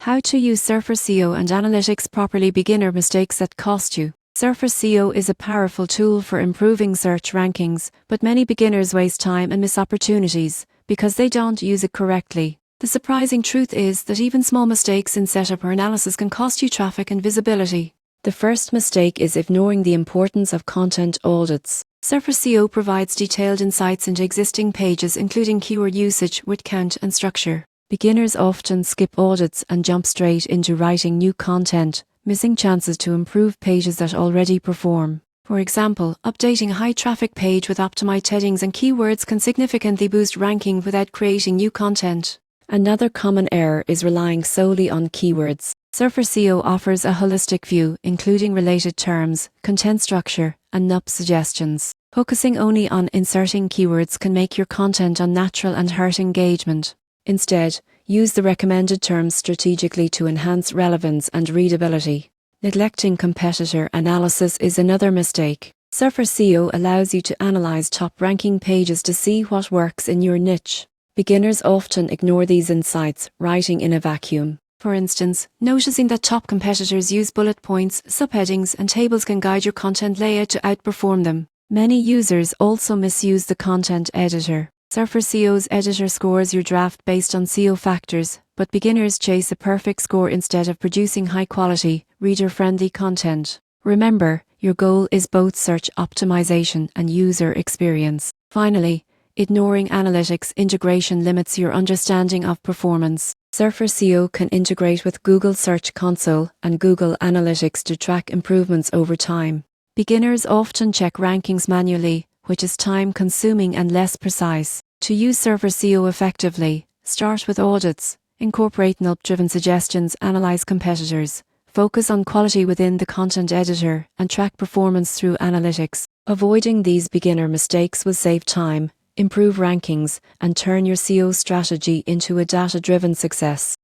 How to use Surfer SEO and analytics properly. Beginner mistakes that cost you. Surfer SEO is a powerful tool for improving search rankings, but many beginners waste time and miss opportunities because they don't use it correctly. The surprising truth is that even small mistakes in setup or analysis can cost you traffic and visibility. The first mistake is ignoring the importance of content audits. Surfer SEO provides detailed insights into existing pages, including keyword usage, word count, and structure. Beginners often skip audits and jump straight into writing new content, missing chances to improve pages that already perform. For example, updating a high-traffic page with optimized headings and keywords can significantly boost ranking without creating new content. Another common error is relying solely on keywords. Surfer SEO offers a holistic view, including related terms, content structure, and NUP suggestions. Focusing only on inserting keywords can make your content unnatural and hurt engagement. Instead, use the recommended terms strategically to enhance relevance and readability. Neglecting competitor analysis is another mistake. Surfer SEO allows you to analyze top-ranking pages to see what works in your niche. Beginners often ignore these insights, writing in a vacuum. For instance, noticing that top competitors use bullet points, subheadings, and tables can guide your content layout to outperform them. Many users also misuse the content editor. Surfer SEO's editor scores your draft based on SEO factors, but beginners chase a perfect score instead of producing high-quality, reader-friendly content. Remember, your goal is both search optimization and user experience. Finally, ignoring analytics integration limits your understanding of performance. Surfer SEO can integrate with Google Search Console and Google Analytics to track improvements over time. Beginners often check rankings manually, which is time-consuming and less precise. To use Surfer SEO effectively, start with audits, incorporate NUP-driven suggestions, analyze competitors, focus on quality within the content editor, and track performance through analytics. Avoiding these beginner mistakes will save time, improve rankings, and turn your SEO strategy into a data-driven success.